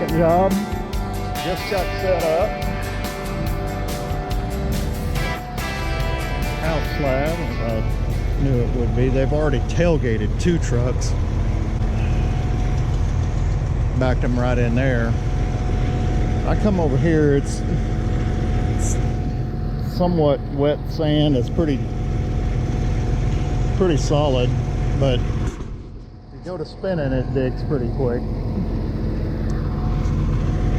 second job just got set up. House slab, as I knew it would be. They've already tailgated 2 trucks. Backed them right in there. I come over here, it's somewhat wet sand. It's pretty solid, but if you go to spinning, it digs pretty quick.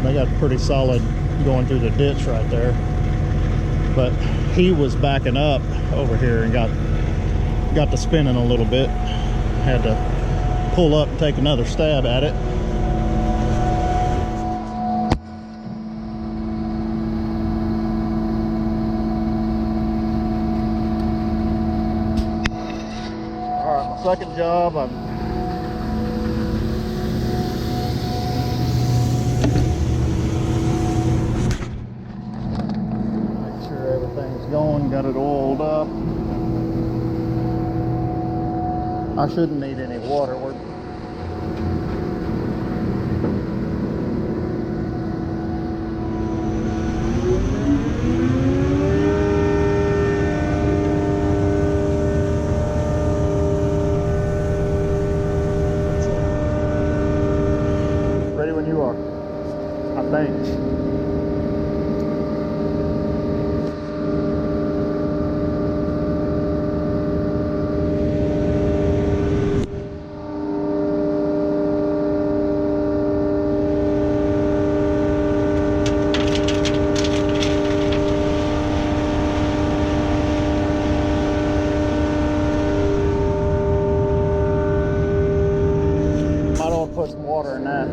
They got pretty solid going through the ditch right there, but he was backing up over here and got to spinning a little bit. Had to pull up and take another stab at it. All right, my second job, make sure everything's going, got it oiled up. I shouldn't need any water. Ready when you are, I think. Put some water in that.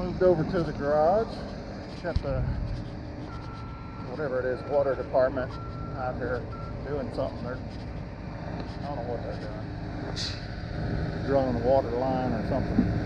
Moved over to the garage. Got the, whatever it is, water department out here doing something. I don't know what they're doing. Drawing a water line or something.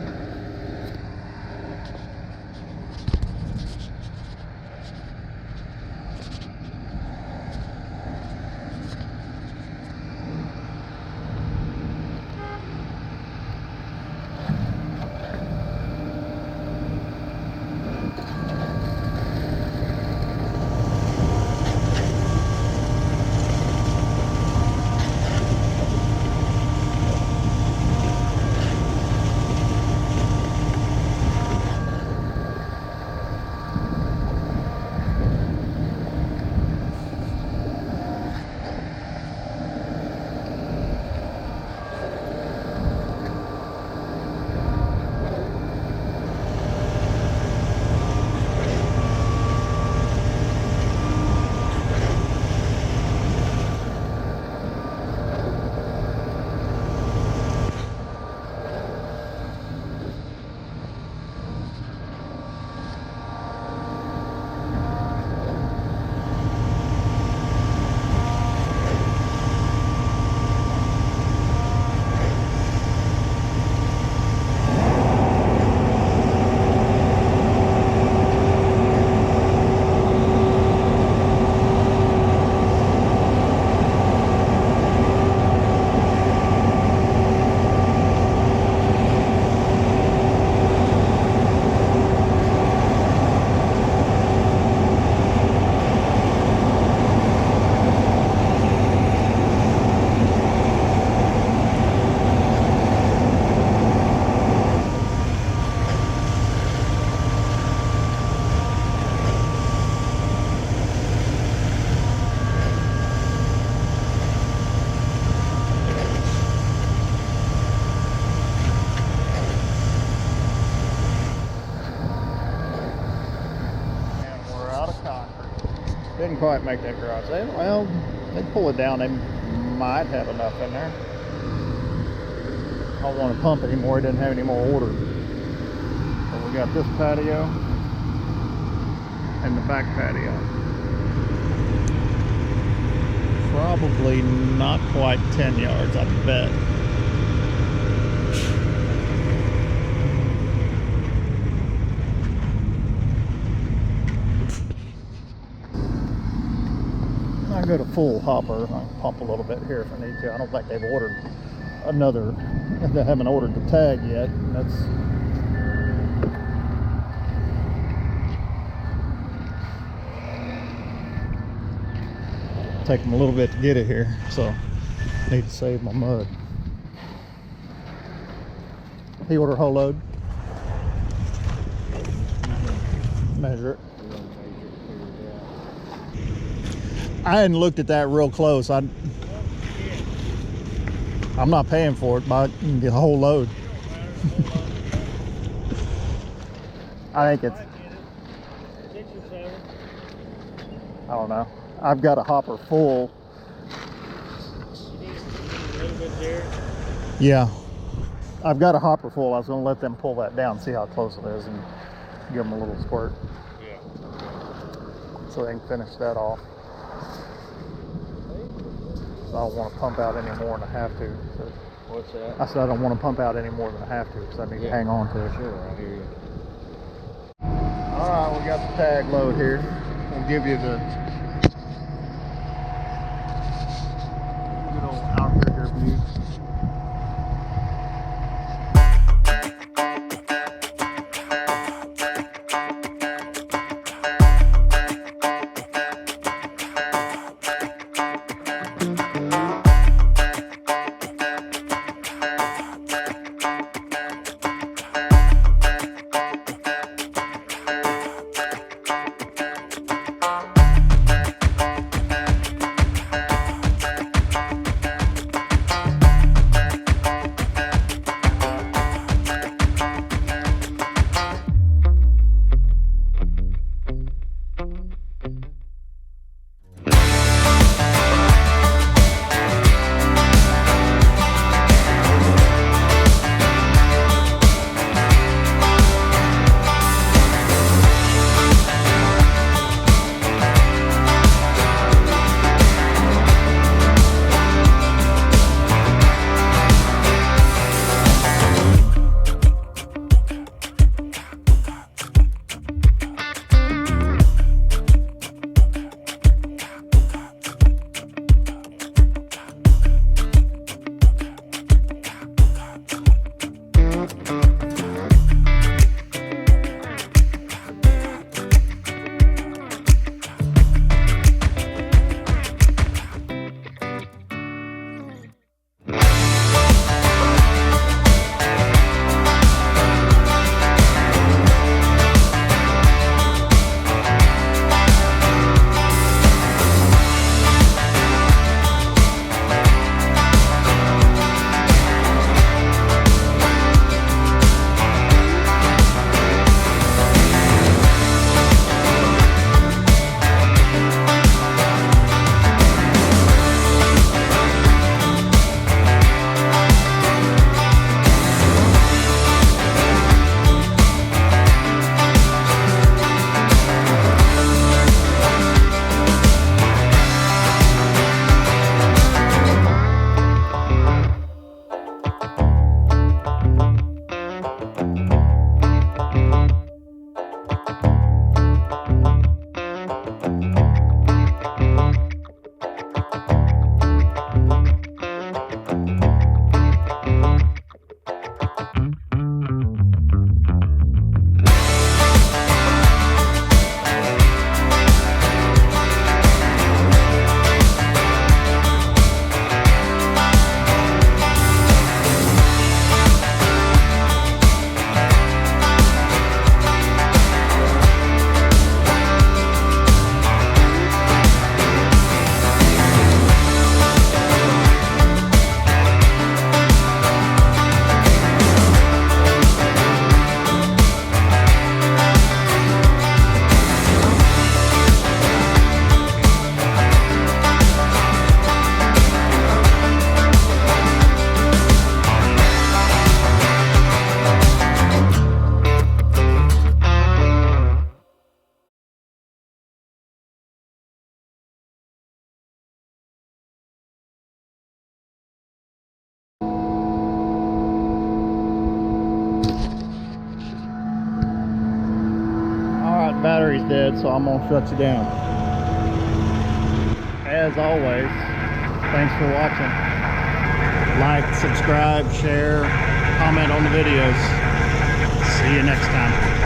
Didn't quite make that garage. Well, they pull it down. They might have enough in there. I don't want to pump anymore. It doesn't have any more order. So we got this patio and the back patio. Probably not quite 10 yards, I bet. I go to full hopper. I can pump a little bit here if I need to. I don't think they've ordered another. They haven't ordered the tag yet. That's take them a little bit to get it here, so I need to save my mud. He ordered a whole load. Measure it. I hadn't looked at that real close. I'm not paying for it, but you can get a whole load. I think it's, I don't know. I've got a hopper full. Yeah, I've got a hopper full. I was going to let them pull that down, see how close it is, and give them a little squirt. Yeah. So they can finish that off. I don't want to pump out any more than I have to. So what's that? I said I don't want to pump out any more than I have to because I need to hang on to it. Sure, I hear you. All right, we got the tag load here. We'll give you the good old outrigger view. battery's dead, so I'm gonna shut you down. As always, thanks for watching. Like, subscribe, share, comment on the videos. See you next time.